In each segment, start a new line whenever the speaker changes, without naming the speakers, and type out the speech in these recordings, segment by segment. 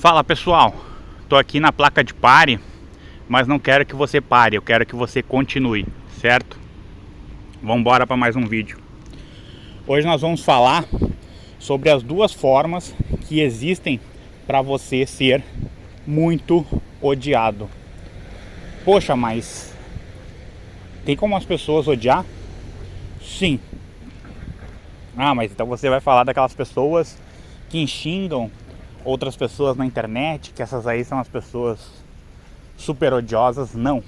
Fala pessoal, tô aqui na placa de pare, mas não quero que você pare, eu quero que você continue, certo? Vamos embora para mais um vídeo. Hoje nós vamos falar sobre as duas formas que existem para você ser muito odiado. Poxa, mas tem como as pessoas odiar? Sim. Ah, mas então você vai falar daquelas pessoas que xingam outras pessoas na internet, que essas aí são as pessoas super odiosas? Não.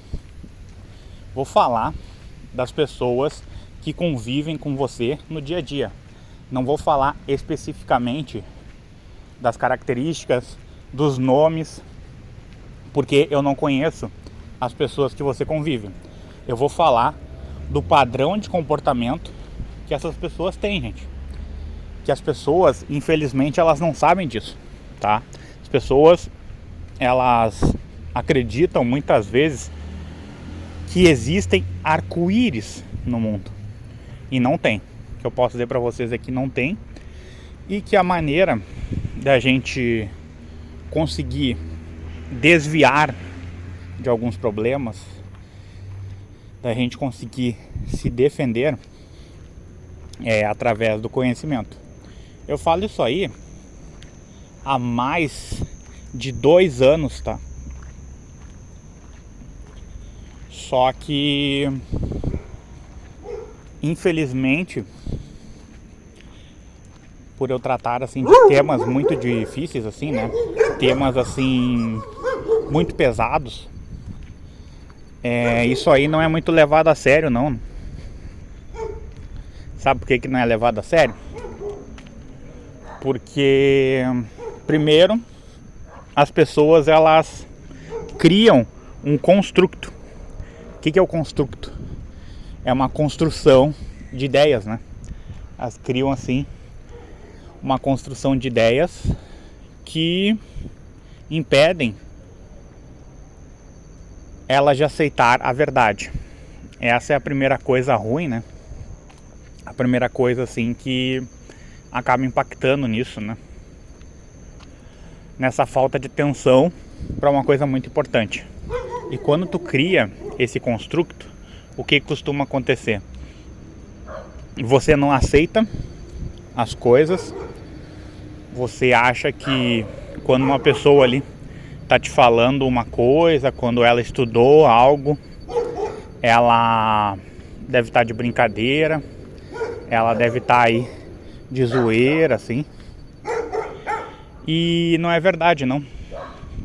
Vou falar das pessoas que convivem com você no dia a dia. Não vou falar especificamente das características, dos nomes, porque eu não conheço as pessoas que você convive. Eu vou falar do padrão de comportamento que essas pessoas têm, gente. Que as pessoas, infelizmente, elas não sabem disso, tá? As pessoas, elas acreditam muitas vezes que existem arco-íris no mundo. E não tem. O que eu posso dizer pra vocês é que não tem. E que a maneira da gente conseguir desviar de alguns problemas, da gente conseguir se defender, é através do conhecimento. Eu falo isso aí há mais de 2 anos, tá? Só que, infelizmente, por eu tratar assim de temas muito difíceis, assim, né? Temas assim muito pesados, isso aí não é muito levado a sério, não. Sabe por que não é levado a sério? Porque, primeiro, as pessoas elas criam um construto. O que é o construto? É uma construção de ideias, né? Elas criam assim uma construção de ideias que impedem ela de aceitar a verdade. Essa é a primeira coisa ruim, né? A primeira coisa assim que acaba impactando nisso, né? Nessa falta de atenção para uma coisa muito importante. E quando tu cria esse construto, o que costuma acontecer? Você não aceita as coisas. Você acha que quando uma pessoa ali tá te falando uma coisa, quando ela estudou algo, ela deve estar de brincadeira, ela deve estar aí de zoeira, assim. E não é verdade, não.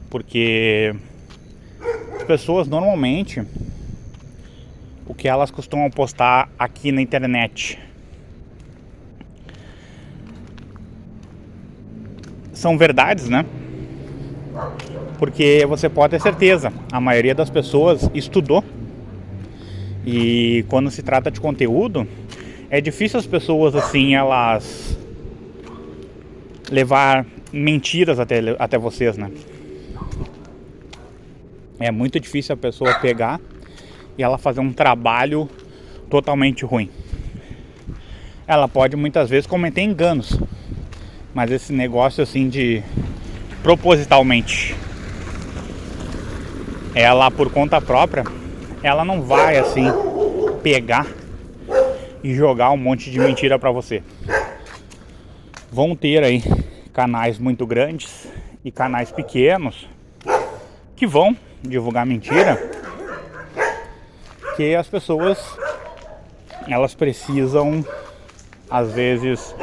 Porque as pessoas normalmente, o que elas costumam postar aqui na internet são verdades, né? Porque você pode ter certeza, a maioria das pessoas estudou. E quando se trata de conteúdo, é difícil as pessoas assim, elas levar mentiras até vocês, né? É muito difícil a pessoa pegar e ela fazer um trabalho totalmente ruim. Ela pode muitas vezes cometer enganos, mas esse negócio assim de propositalmente, ela por conta própria, ela não vai assim pegar e jogar um monte de mentira pra você. Vão ter aí canais muito grandes e canais pequenos que vão divulgar mentira, que as pessoas elas precisam às vezes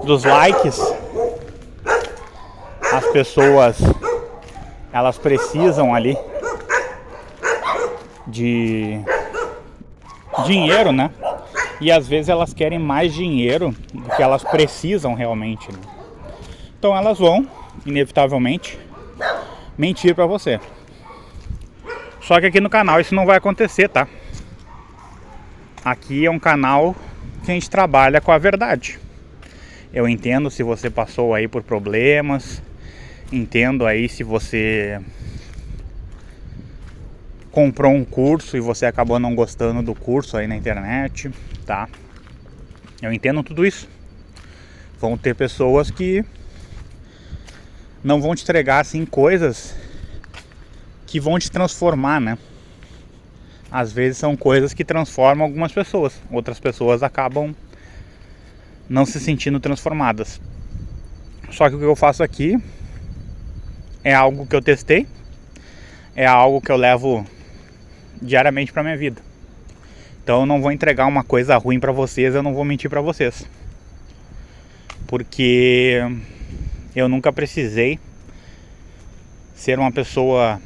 dos likes. As pessoas elas precisam ali de dinheiro, né? E às vezes elas querem mais dinheiro do que elas precisam realmente, né? Então elas vão, inevitavelmente, mentir pra você. Só que aqui no canal isso não vai acontecer, tá? Aqui é um canal que a gente trabalha com a verdade. Eu entendo se você passou aí por problemas, entendo aí se você comprou um curso e você acabou não gostando do curso aí na internet, tá? Eu entendo tudo isso. Vão ter pessoas que não vão te entregar assim coisas que vão te transformar, né? Às vezes são coisas que transformam algumas pessoas, outras pessoas acabam não se sentindo transformadas. Só que o que eu faço aqui é algo que eu testei, é algo que eu levo diariamente para minha vida. Então eu não vou entregar uma coisa ruim para vocês, eu não vou mentir para vocês, porque eu nunca precisei ser uma pessoa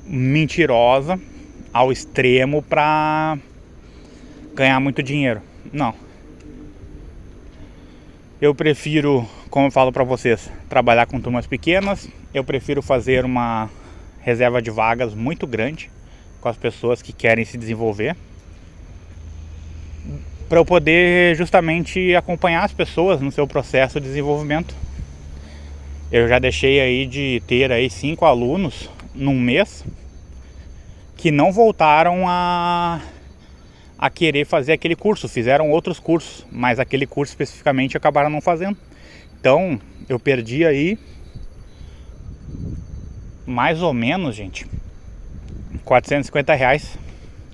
mentirosa ao extremo para ganhar muito dinheiro. Não. Eu prefiro, como eu falo para vocês, trabalhar com turmas pequenas. Eu prefiro fazer uma reserva de vagas muito grande com as pessoas que querem se desenvolver, para eu poder justamente acompanhar as pessoas no seu processo de desenvolvimento. Eu já deixei aí de ter aí 5 alunos num mês que não voltaram a querer fazer aquele curso, fizeram outros cursos, mas aquele curso especificamente acabaram não fazendo. Então eu perdi aí mais ou menos, gente, R$450,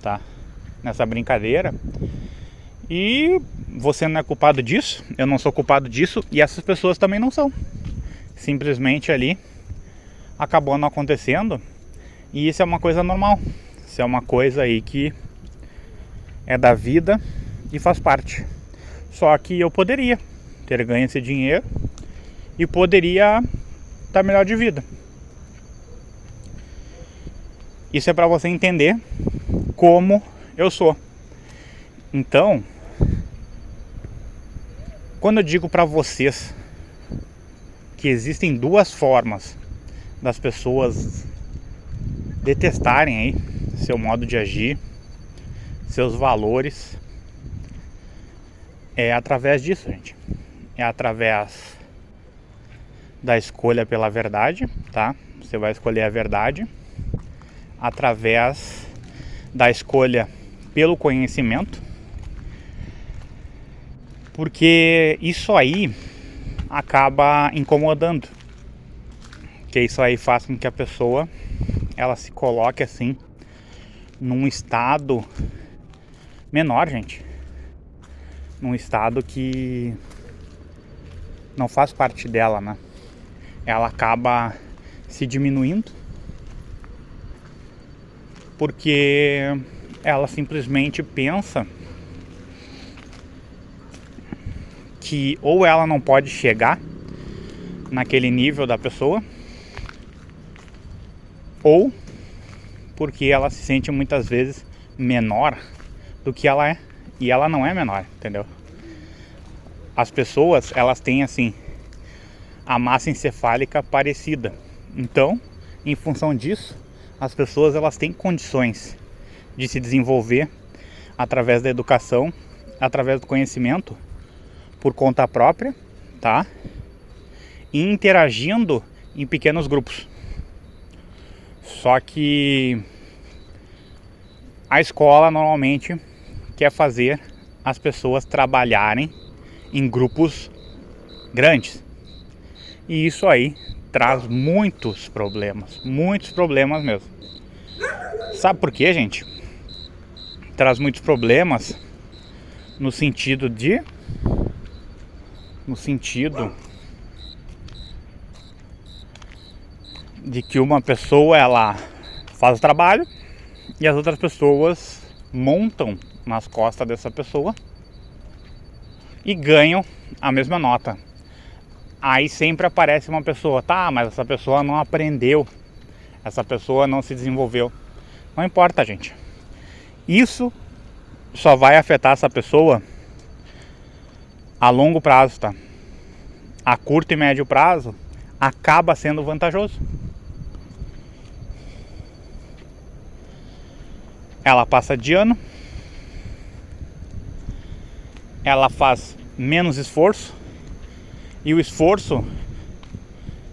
tá? Nessa brincadeira. E você não é culpado disso, eu não sou culpado disso, e essas pessoas também não são. Simplesmente ali acabou não acontecendo, e isso é uma coisa normal. Isso é uma coisa aí que é da vida e faz parte. Só que eu poderia ter ganho esse dinheiro e poderia estar melhor de vida. Isso é para você entender como eu sou. Então, quando eu digo para vocês que existem 2 formas das pessoas detestarem aí seu modo de agir, seus valores, é através disso, gente. É através da escolha pela verdade, tá? Você vai escolher a verdade. Através da escolha pelo conhecimento. Porque isso aí acaba incomodando. Que isso aí faz com que a pessoa ela se coloque assim num estado menor, gente. Num estado que não faz parte dela, né? Ela acaba se diminuindo porque ela simplesmente pensa que ou ela não pode chegar naquele nível da pessoa, ou porque ela se sente muitas vezes menor do que ela é, e ela não é menor, entendeu? As pessoas, elas têm assim a massa encefálica parecida. Então, em função disso, as pessoas elas têm condições de se desenvolver através da educação, através do conhecimento, por conta própria, tá? E interagindo em pequenos grupos. Só que a escola normalmente quer fazer as pessoas trabalharem em grupos grandes. E isso aí traz muitos problemas mesmo. Sabe por quê, gente? Traz muitos problemas no sentido de que uma pessoa ela faz o trabalho e as outras pessoas montam nas costas dessa pessoa e ganham a mesma nota. Aí sempre aparece uma pessoa, tá, mas essa pessoa não aprendeu, essa pessoa não se desenvolveu. Não importa, gente. Isso só vai afetar essa pessoa a longo prazo, tá? A curto e médio prazo acaba sendo vantajoso. Ela passa de ano, ela faz menos esforço, e o esforço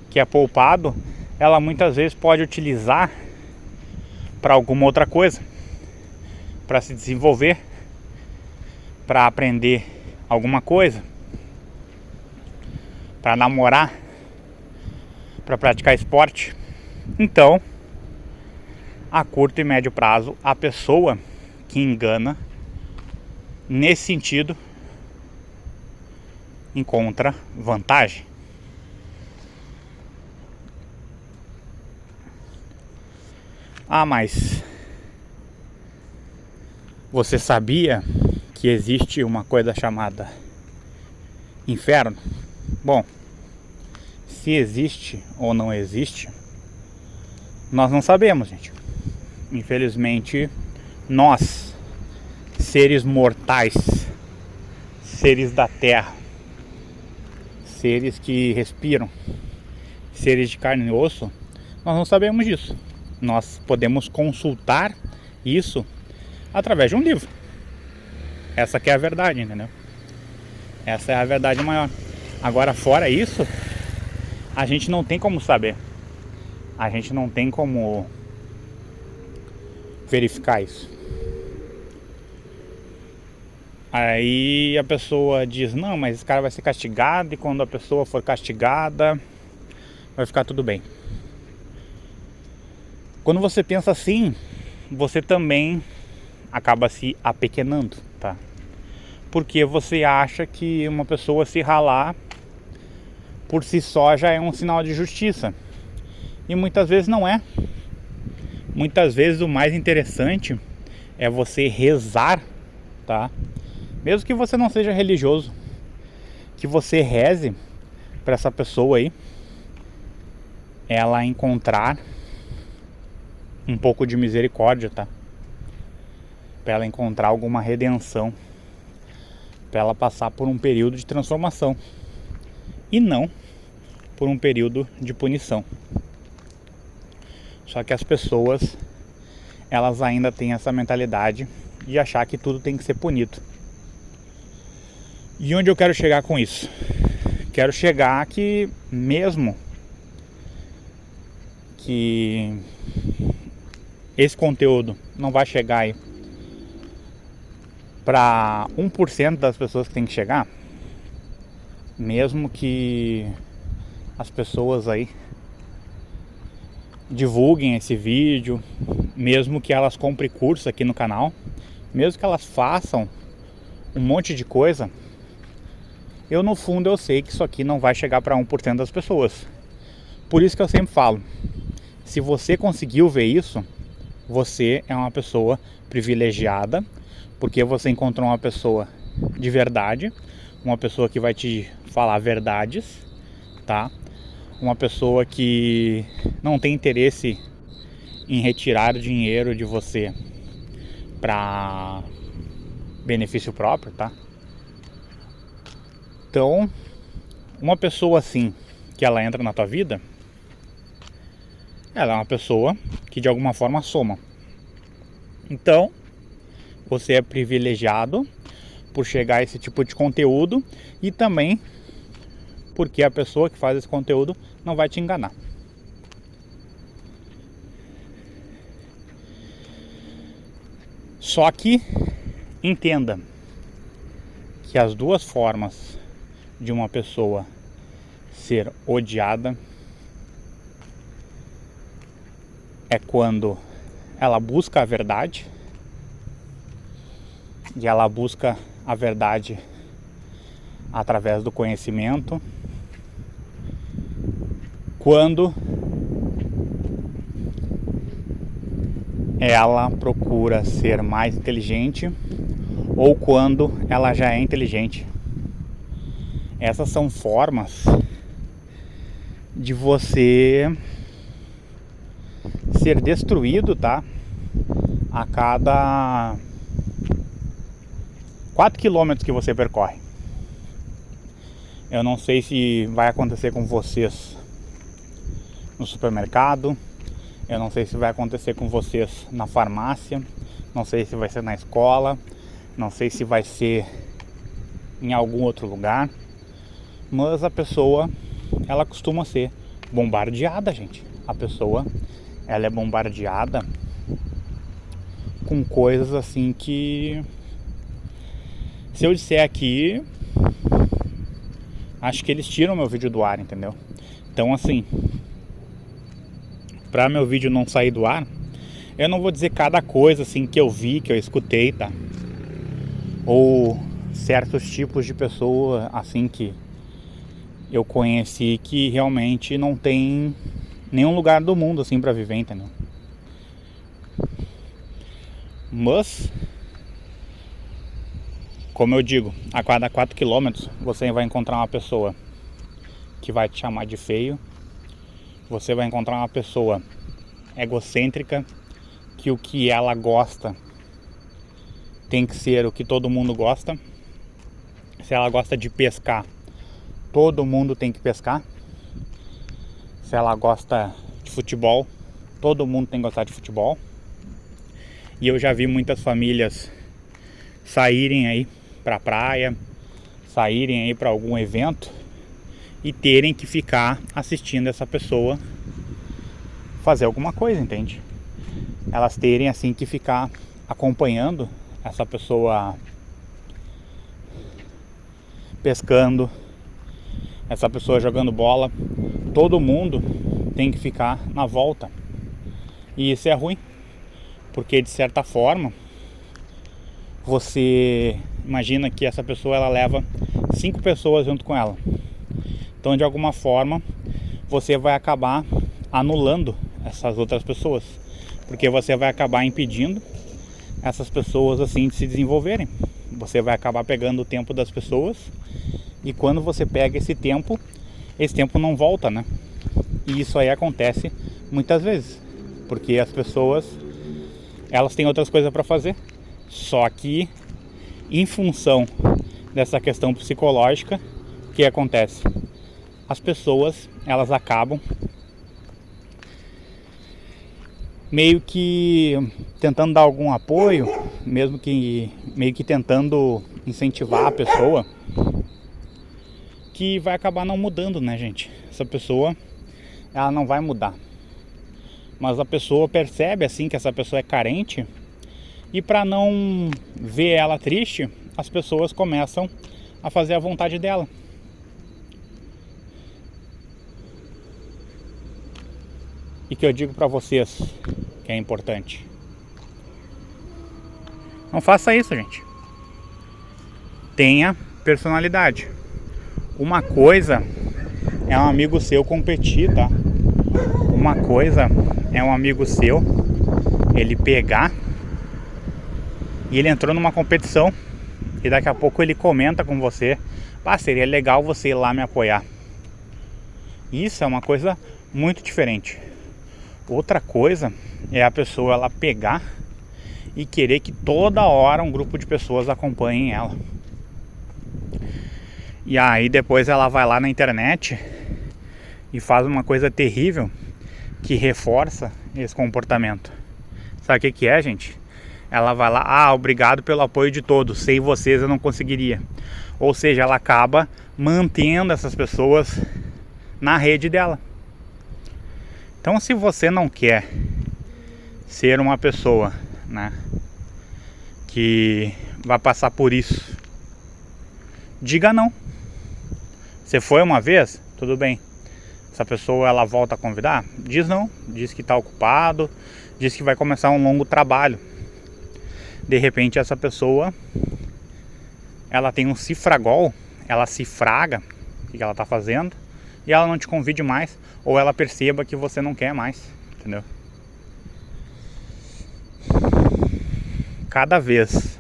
que é poupado, ela muitas vezes pode utilizar para alguma outra coisa, para se desenvolver, para aprender alguma coisa, para namorar, para praticar esporte. Então, a curto e médio prazo, a pessoa que engana nesse sentido encontra vantagem. Ah, mas você sabia que existe uma coisa chamada inferno? Bom, se existe ou não existe, nós não sabemos, gente. Infelizmente, nós, seres mortais, seres da terra, seres que respiram, seres de carne e osso, nós não sabemos disso. Nós podemos consultar isso através de um livro. Essa que é a verdade, entendeu? Essa é a verdade maior. Agora, fora isso, a gente não tem como saber. A gente não tem como verificar isso. Aí a pessoa diz, não, mas esse cara vai ser castigado, e quando a pessoa for castigada, vai ficar tudo bem. Quando você pensa assim, você também acaba se apequenando, tá? Porque você acha que uma pessoa se ralar por si só já é um sinal de justiça. E muitas vezes não é. Muitas vezes o mais interessante é você rezar, tá? Mesmo que você não seja religioso, que você reze para essa pessoa aí, ela encontrar um pouco de misericórdia, tá? Para ela encontrar alguma redenção, para ela passar por um período de transformação e não por um período de punição. Só que as pessoas, elas ainda têm essa mentalidade de achar que tudo tem que ser punido. E onde eu quero chegar com isso? Quero chegar que mesmo que esse conteúdo não vai chegar aí para 1% das pessoas que tem que chegar, mesmo que as pessoas aí divulguem esse vídeo, mesmo que elas comprem curso aqui no canal, mesmo que elas façam um monte de coisa, eu no fundo eu sei que isso aqui não vai chegar para 1% das pessoas. Por isso que eu sempre falo, se você conseguiu ver isso, você é uma pessoa privilegiada, porque você encontrou uma pessoa de verdade, uma pessoa que vai te falar verdades, tá? Uma pessoa que não tem interesse em retirar dinheiro de você para benefício próprio, tá? Então, uma pessoa assim, que ela entra na tua vida, ela é uma pessoa que de alguma forma soma. Então, você é privilegiado por chegar a esse tipo de conteúdo e também porque a pessoa que faz esse conteúdo não vai te enganar. Só que entenda que as duas formas de uma pessoa ser odiada é quando ela busca a verdade, e ela busca a verdade através do conhecimento, quando ela procura ser mais inteligente ou quando ela já é inteligente. Essas são formas de você ser destruído, tá? A cada 4 quilômetros que você percorre. Eu não sei se vai acontecer com vocês no supermercado, eu não sei se vai acontecer com vocês na farmácia, não sei se vai ser na escola, não sei se vai ser em algum outro lugar, mas a pessoa, ela costuma ser bombardeada, gente. A pessoa, ela é bombardeada com coisas assim que, se eu disser aqui, acho que eles tiram meu vídeo do ar, entendeu? Então assim, para meu vídeo não sair do ar, eu não vou dizer cada coisa assim que eu vi, que eu escutei, tá? Ou certos tipos de pessoa assim que eu conheci que realmente não tem nenhum lugar do mundo assim para viver, entendeu? Mas, como eu digo, a cada 4 km você vai encontrar uma pessoa que vai te chamar de feio. Você vai encontrar uma pessoa egocêntrica, que o que ela gosta tem que ser o que todo mundo gosta. Se ela gosta de pescar, todo mundo tem que pescar. Se ela gosta de futebol, todo mundo tem que gostar de futebol. E eu já vi muitas famílias saírem aí pra praia, saírem aí pra algum evento e terem que ficar assistindo essa pessoa fazer alguma coisa, entende? Elas terem assim que ficar acompanhando essa pessoa pescando, essa pessoa jogando bola. Todo mundo tem que ficar na volta. E isso é ruim, porque de certa forma você imagina que essa pessoa ela leva 5 pessoas junto com ela. Então de alguma forma você vai acabar anulando essas outras pessoas, porque você vai acabar impedindo essas pessoas assim de se desenvolverem. Você vai acabar pegando o tempo das pessoas, e quando você pega esse tempo não volta, né? E isso aí acontece muitas vezes, porque as pessoas elas têm outras coisas para fazer. Só que em função dessa questão psicológica, o que acontece? As pessoas elas acabam meio que tentando dar algum apoio, mesmo que meio que tentando incentivar a pessoa, que vai acabar não mudando, né, gente? Essa pessoa ela não vai mudar, mas a pessoa percebe assim que essa pessoa é carente, e para não ver ela triste, as pessoas começam a fazer a vontade dela. E que eu digo para vocês que é importante: não faça isso, gente. Tenha personalidade. Uma coisa é um amigo seu competir, tá? Uma coisa é um amigo seu ele pegar e ele entrou numa competição e daqui a pouco ele comenta com você: ah, seria legal você ir lá me apoiar. Isso é uma coisa muito diferente. Outra coisa é a pessoa ela pegar e querer que toda hora um grupo de pessoas acompanhem ela. E aí depois ela vai lá na internet e faz uma coisa terrível que reforça esse comportamento. Sabe o que é, gente? Ela vai lá: ah, obrigado pelo apoio de todos, sem vocês eu não conseguiria. Ou seja, ela acaba mantendo essas pessoas na rede dela. Então, se você não quer ser uma pessoa, né, que vai passar por isso, diga não. Você foi uma vez, tudo bem. Essa pessoa ela volta a convidar? Diz não, diz que está ocupado, diz que vai começar um longo trabalho. De repente essa pessoa ela tem um cifragol, ela se fraga o que ela está fazendo, e ela não te convide mais, ou ela perceba que você não quer mais, entendeu? Cada vez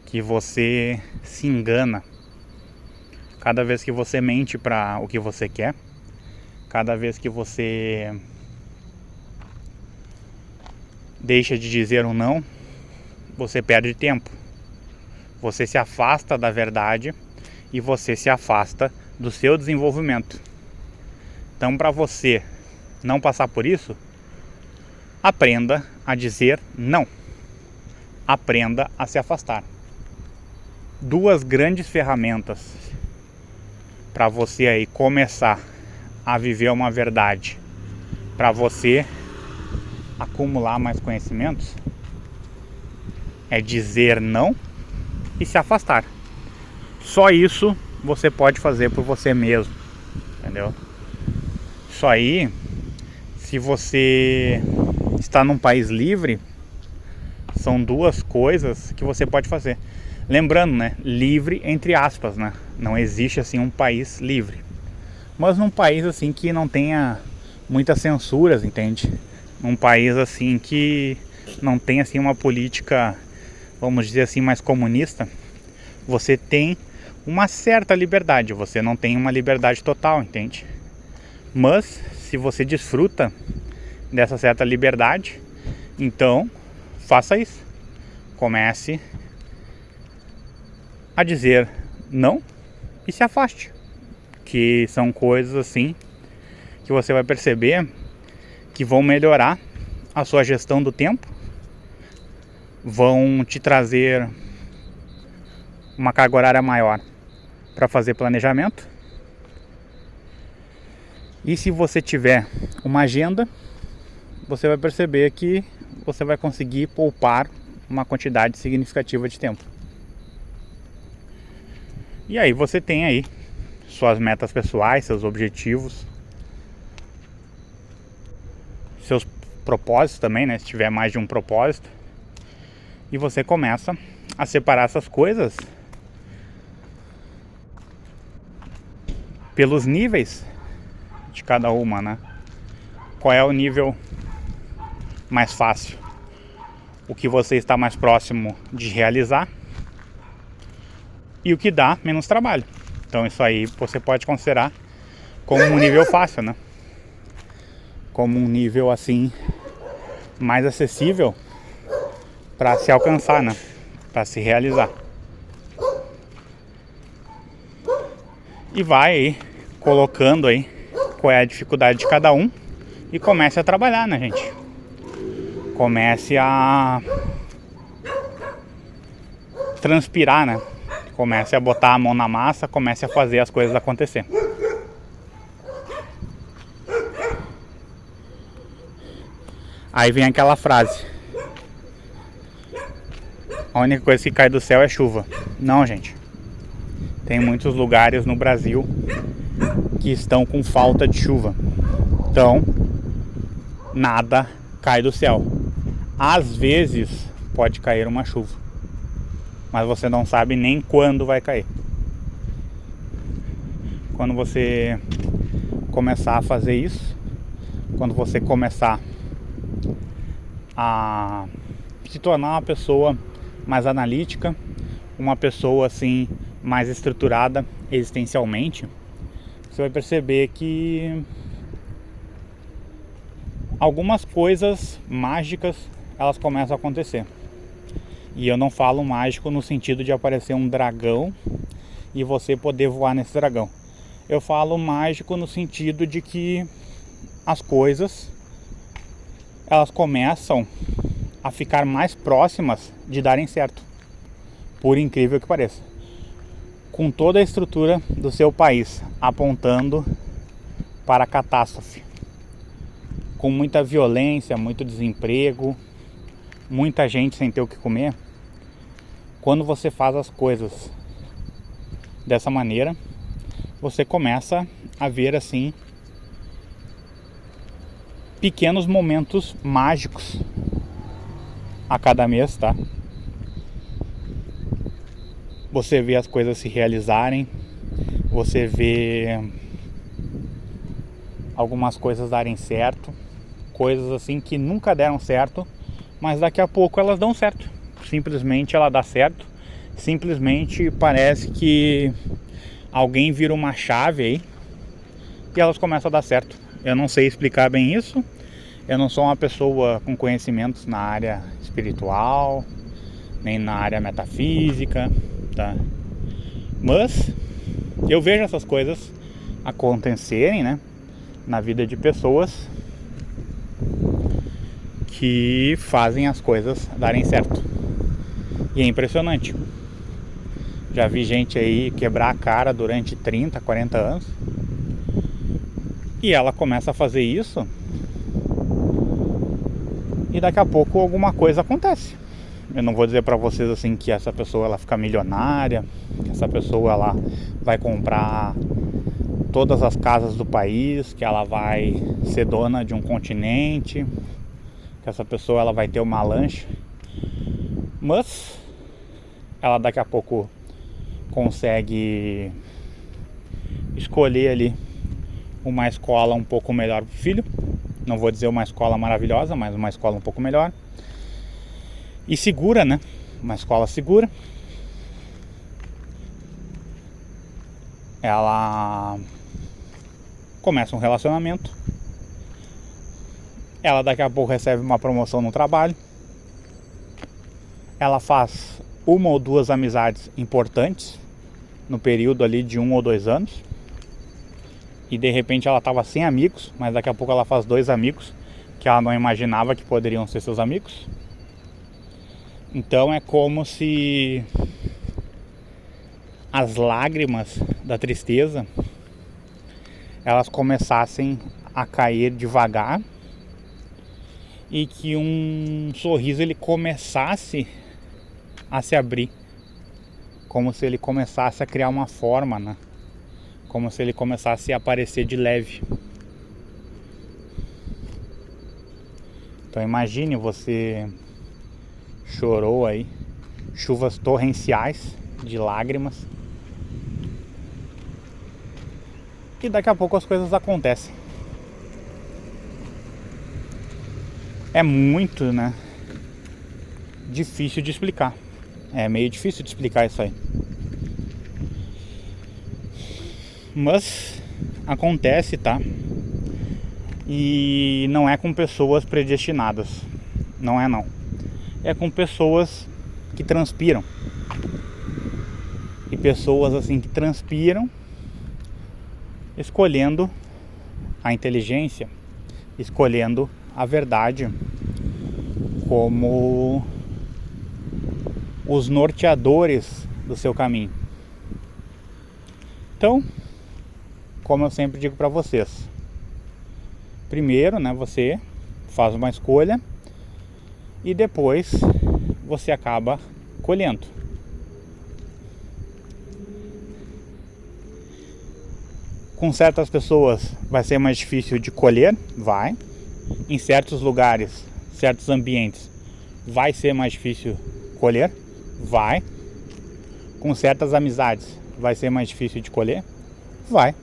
que você se engana, cada vez que você mente para o que você quer, cada vez que você deixa de dizer um não, você perde tempo. Você se afasta da verdade e você se afasta do seu desenvolvimento. Então, para você não passar por isso, aprenda a dizer não. Aprenda a se afastar. 2 grandes ferramentas para você aí começar a viver uma verdade, para você acumular mais conhecimentos, é dizer não e se afastar. Só isso você pode fazer por você mesmo, entendeu? Isso aí, se você está num país livre, são duas coisas que você pode fazer. Lembrando, né, livre entre aspas, né? Não existe assim um país livre. Mas num país assim que não tenha muitas censuras, entende? Num país assim que não tem assim uma política, vamos dizer assim, mais comunista, você tem uma certa liberdade, você não tem uma liberdade total, entende? Mas se você desfruta dessa certa liberdade, então faça isso. Comece a dizer não e se afaste. Que são coisas assim que você vai perceber que vão melhorar a sua gestão do tempo, vão te trazer uma carga horária maior para fazer planejamento. E se você tiver uma agenda, você vai perceber que você vai conseguir poupar uma quantidade significativa de tempo. E aí você tem aí suas metas pessoais, seus objetivos, seus propósitos também, né? Se tiver mais de um propósito. E você começa a separar essas coisas pelos níveis de cada uma, né? Qual é o nível mais fácil? O que você está mais próximo de realizar e o que dá menos trabalho. Então isso aí você pode considerar como um nível fácil, né? Como um nível assim mais acessível para se alcançar, né? Para se realizar. E vai aí colocando aí qual é a dificuldade de cada um e comece a trabalhar, né, gente? Comece a transpirar, né? Comece a botar a mão na massa, comece a fazer as coisas acontecer. Aí vem aquela frase: a única coisa que cai do céu é chuva. Não, gente. Tem muitos lugares no Brasil que estão com falta de chuva. Então, nada cai do céu. Às vezes pode cair uma chuva, mas você não sabe nem quando vai cair. Quando você começar a fazer isso, quando você começar a se tornar uma pessoa mais analítica, uma pessoa assim mais estruturada existencialmente, você vai perceber que algumas coisas mágicas elas começam a acontecer. E eu não falo mágico no sentido de aparecer um dragão e você poder voar nesse dragão. Eu falo mágico no sentido de que as coisas elas começam a ficar mais próximas de darem certo, por incrível que pareça. Com toda a estrutura do seu país apontando para a catástrofe, com muita violência, muito desemprego, muita gente sem ter o que comer, quando você faz as coisas dessa maneira, você começa a ver assim pequenos momentos mágicos a cada mês, tá? Você vê as coisas se realizarem, você vê algumas coisas darem certo, coisas assim que nunca deram certo, mas daqui a pouco elas dão certo. Simplesmente ela dá certo, simplesmente parece que alguém vira uma chave aí e elas começam a dar certo. Eu não sei explicar bem isso, eu não sou uma pessoa com conhecimentos na área espiritual, nem na área metafísica, tá? Mas eu vejo essas coisas acontecerem, né, na vida de pessoas que fazem as coisas darem certo. E é impressionante. Já vi gente aí quebrar a cara durante 30, 40 anos e ela começa a fazer isso e daqui a pouco alguma coisa acontece. Eu não vou dizer pra vocês assim que essa pessoa ela fica milionária, que essa pessoa ela vai comprar todas as casas do país, que ela vai ser dona de um continente, que essa pessoa ela vai ter uma lancha, mas ela daqui a pouco consegue escolher ali uma escola um pouco melhor pro filho. Não vou dizer uma escola maravilhosa, mas uma escola um pouco melhor e segura, né? Uma escola segura. Ela começa um relacionamento, ela daqui a pouco recebe uma promoção no trabalho, ela faz uma ou duas amizades importantes no período ali de 1 ou 2 anos, e de repente ela estava sem amigos, mas daqui a pouco ela faz 2 amigos que ela não imaginava que poderiam ser seus amigos. Então é como se as lágrimas da tristeza elas começassem a cair devagar e que um sorriso ele começasse a se abrir, como se ele começasse a criar uma forma, né? Como se ele começasse a aparecer de leve. Então imagine, você chorou aí chuvas torrenciais de lágrimas e daqui a pouco as coisas acontecem. É muito, né, difícil de explicar. É meio difícil de explicar isso aí. Mas acontece, tá? E não é com pessoas predestinadas. Não é não. É com pessoas que transpiram. E pessoas assim que transpiram escolhendo a inteligência, escolhendo a verdade como os norteadores do seu caminho. Então, como eu sempre digo para vocês, primeiro, né, você faz uma escolha e depois você acaba colhendo. Com certas pessoas vai ser mais difícil de colher, vai. Em certos lugares, certos ambientes, vai ser mais difícil colher, vai. Com certas amizades, vai ser mais difícil de colher, vai.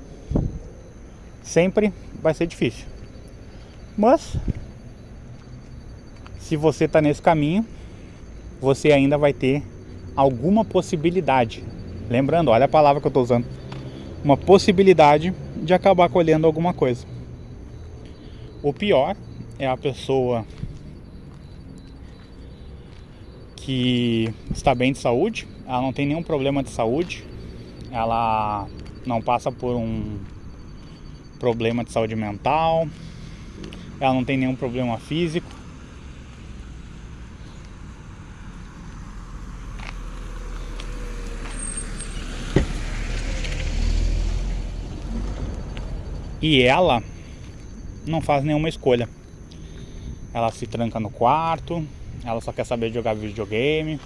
Sempre vai ser difícil. Mas, se você está nesse caminho, você ainda vai ter alguma possibilidade. Lembrando, olha a palavra que eu estou usando. Uma possibilidade de acabar colhendo alguma coisa. O pior é a pessoa que está bem de saúde, ela não tem nenhum problema de saúde, ela não passa por um problema de saúde mental, ela não tem nenhum problema físico. E ela não faz nenhuma escolha. Ela se tranca no quarto, ela só quer saber de jogar videogame,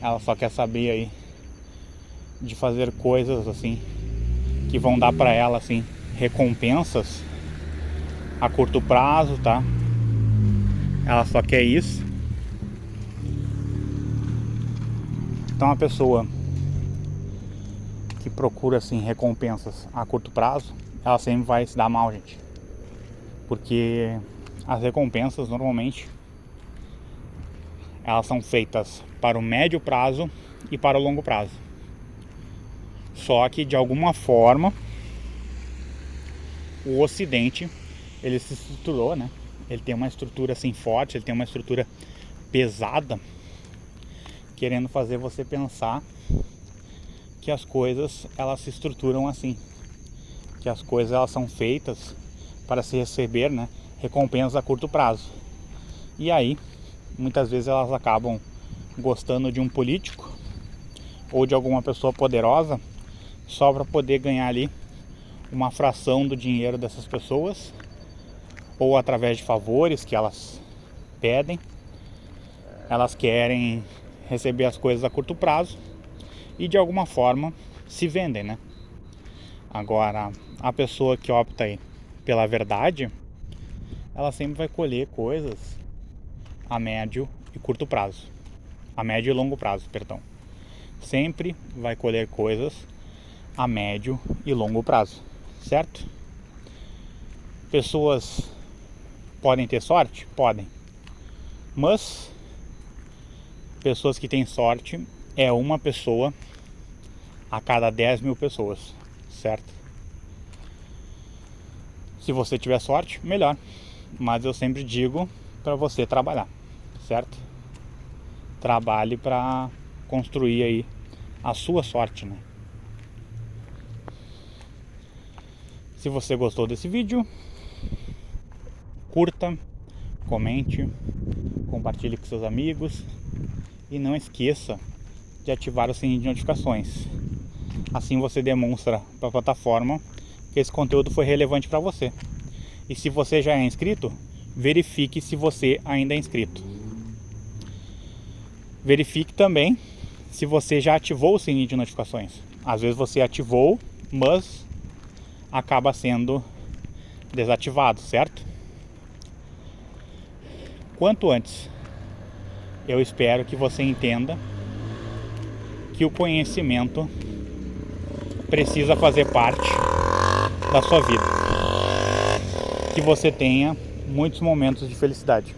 ela só quer saber aí de fazer coisas assim que vão dar pra ela assim recompensas a curto prazo, tá? Ela só quer isso. Então a pessoa que procura assim recompensas a curto prazo, ela sempre vai se dar mal, gente. Porque as recompensas normalmente elas são feitas para o médio prazo e para o longo prazo. Só que de alguma forma o Ocidente ele se estruturou, né? Ele tem uma estrutura assim forte, ele tem uma estrutura pesada, querendo fazer você pensar que as coisas elas se estruturam assim, que as coisas elas são feitas para se receber, né, recompensas a curto prazo. E aí, muitas vezes elas acabam gostando de um político ou de alguma pessoa poderosa só para poder ganhar ali uma fração do dinheiro dessas pessoas, ou através de favores que elas pedem. Elas querem receber as coisas a curto prazo e de alguma forma se vendem, né? Agora, a pessoa que opta aí pela verdade, ela sempre vai colher coisas a médio e curto prazo. A médio e longo prazo, perdão. Sempre vai colher coisas a médio e longo prazo, certo? Pessoas podem ter sorte? Podem. Mas pessoas que têm sorte é uma pessoa a cada 10 mil pessoas, certo? Se você tiver sorte, melhor. Mas eu sempre digo para você trabalhar, certo? Trabalhe para construir aí a sua sorte, né? Se você gostou desse vídeo, curta, comente, compartilhe com seus amigos e não esqueça de ativar o sininho de notificações. Assim você demonstra para a plataforma que esse conteúdo foi relevante para você. E se você já é inscrito, verifique se você ainda é inscrito. Verifique também se você já ativou o sininho de notificações. Às vezes você ativou, mas acaba sendo desativado, certo? Quanto antes, eu espero que você entenda que o conhecimento precisa fazer parte da sua vida. Que você tenha muitos momentos de felicidade.